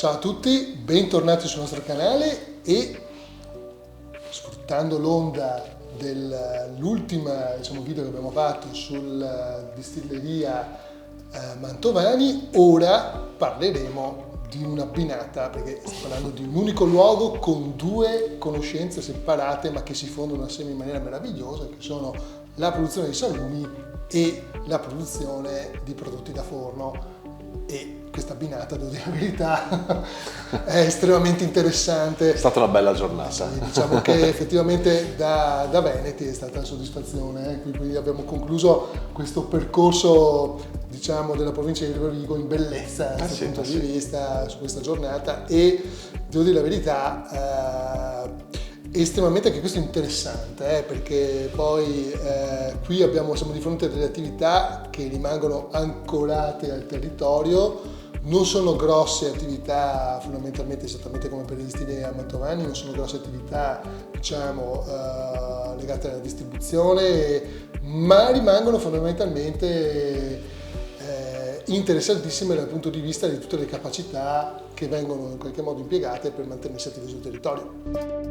Ciao a tutti, bentornati sul nostro canale e sfruttando l'onda dell'ultimo video che abbiamo fatto sulla distilleria Mantovani, ora parleremo di una binata, perché stiamo parlando di un unico luogo con due conoscenze separate ma che si fondono assieme in maniera meravigliosa, che sono la produzione di salumi e la produzione di prodotti da forno. E questa binata, devo dire la verità, è estremamente interessante. È stata una bella giornata. Sì, diciamo che effettivamente da Veneti è stata una soddisfazione. Quindi abbiamo concluso questo percorso, diciamo, della provincia di Rovigo in bellezza dal punto di vista su questa giornata, e devo dire la verità, estremamente anche questo interessante, perché poi qui siamo di fronte a delle attività che rimangono ancorate al territorio. Non sono grosse attività, fondamentalmente, esattamente come per le distillerie Mantovani, non sono grosse attività, diciamo, legate alla distribuzione, ma rimangono fondamentalmente interessantissime dal punto di vista di tutte le capacità che vengono in qualche modo impiegate per mantenersi attivi sul territorio.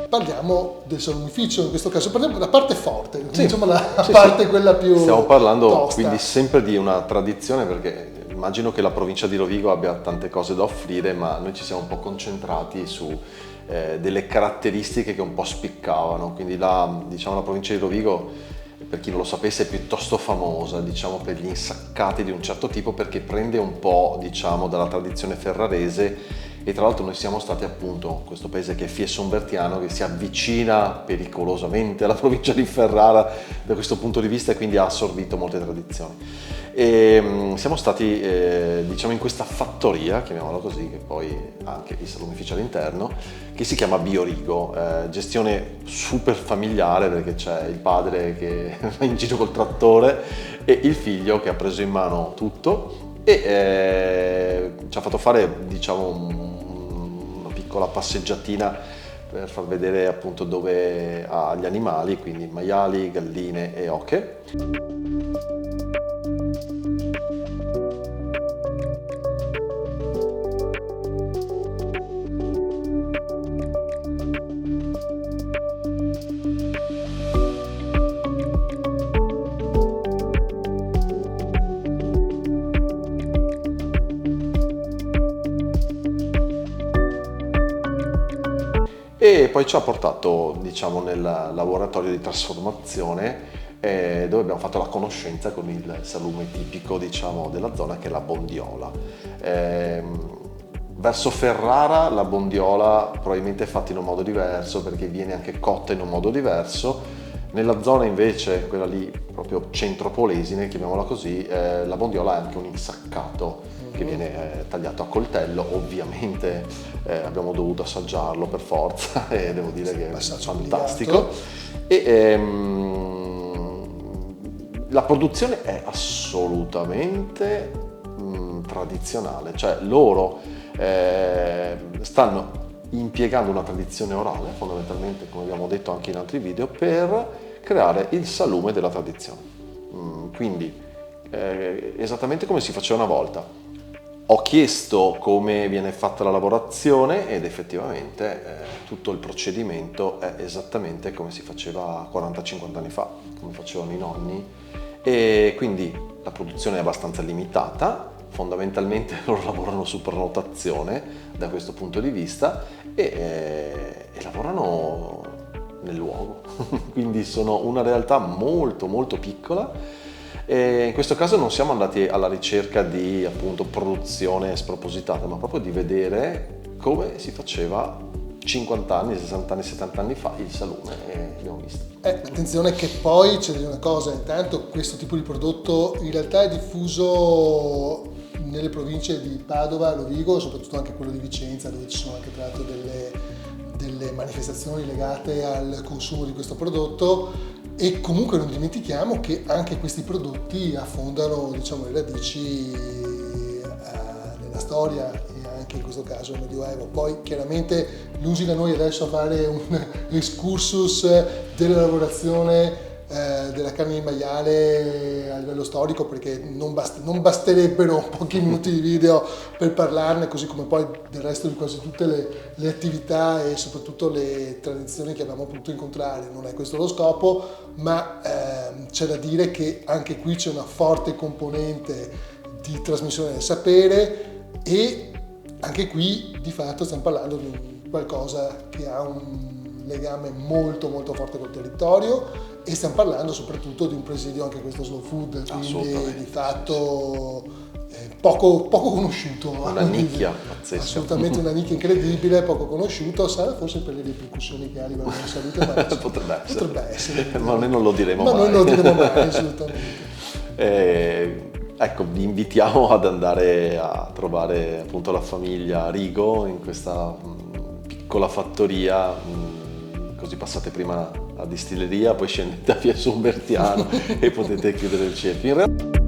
Parliamo del salumificio, in questo caso parliamo della parte forte, diciamo la parte quella più Stiamo parlando tosta. Quindi sempre di una tradizione, perché immagino che la provincia di Rovigo abbia tante cose da offrire, ma noi ci siamo un po' concentrati su delle caratteristiche che un po' spiccavano. Quindi la provincia di Rovigo, per chi non lo sapesse, è piuttosto famosa, diciamo, per gli insaccati di un certo tipo, perché prende un po', diciamo, dalla tradizione ferrarese. E tra l'altro noi siamo stati appunto questo paese che è Fiesson-Vertiano, che si avvicina pericolosamente alla provincia di Ferrara da questo punto di vista, e quindi ha assorbito molte tradizioni. E siamo stati diciamo in questa fattoria, chiamiamola così, che poi ha anche i salumifici all'interno, che si chiama Biorigo, gestione super familiare, perché c'è il padre che va in giro col trattore e il figlio che ha preso in mano tutto. E ci ha fatto fare, diciamo, una piccola passeggiatina per far vedere appunto dove ha gli animali, quindi maiali, galline e oche. E poi ci ha portato, diciamo, nel laboratorio di trasformazione, dove abbiamo fatto la conoscenza con il salume tipico, diciamo, della zona, che è la bondiola. Verso Ferrara la bondiola probabilmente è fatta in un modo diverso, perché viene anche cotta in un modo diverso. Nella zona invece, quella lì proprio centro Polesine, chiamiamola così, la bondiola è anche un insaccato che viene tagliato a coltello. Ovviamente abbiamo dovuto assaggiarlo per forza e devo dire che è fantastico. E la produzione è assolutamente tradizionale, cioè loro stanno impiegando una tradizione orale, fondamentalmente, come abbiamo detto anche in altri video, per creare il salume della tradizione. Quindi esattamente come si faceva una volta. Ho chiesto come viene fatta la lavorazione ed effettivamente tutto il procedimento è esattamente come si faceva 40-50 anni fa, come facevano i nonni, e quindi la produzione è abbastanza limitata. Fondamentalmente loro lavorano su prenotazione da questo punto di vista e lavorano nel luogo, quindi sono una realtà molto molto piccola. E in questo caso non siamo andati alla ricerca di, appunto, produzione spropositata, ma proprio di vedere come si faceva 50 anni, 60 anni, 70 anni fa il salume, e abbiamo visto. Attenzione che poi c'è una cosa: intanto questo tipo di prodotto in realtà è diffuso nelle province di Padova, Rovigo, soprattutto anche quello di Vicenza, dove ci sono anche tra l'altro delle manifestazioni legate al consumo di questo prodotto. E comunque non dimentichiamo che anche questi prodotti affondano, diciamo, le radici nella storia e anche in questo caso il Medioevo. Poi chiaramente lungi da noi adesso a fare un excursus della lavorazione della carne di maiale a livello storico, perché non basterebbero pochi minuti di video per parlarne, così come poi del resto di quasi tutte le attività e soprattutto le tradizioni che abbiamo potuto incontrare. Non è questo lo scopo, ma c'è da dire che anche qui c'è una forte componente di trasmissione del sapere, e anche qui di fatto stiamo parlando di qualcosa che ha un legame molto molto forte col territorio, e stiamo parlando soprattutto di un presidio, anche questo slow food, quindi di fatto poco conosciuto. Una nicchia pazzesca. Assolutamente una nicchia incredibile, poco conosciuto, sarà forse per le ripercussioni che ha a livello di salute, ma potrebbe essere. Ma noi non lo diremo mai. Ma noi non lo diremo mai, assolutamente. Ecco, vi invitiamo ad andare a trovare appunto la famiglia Rigo in questa piccola fattoria, così passate prima la distilleria, poi scendete a Via Sumbertiano e potete chiudere il cerchio.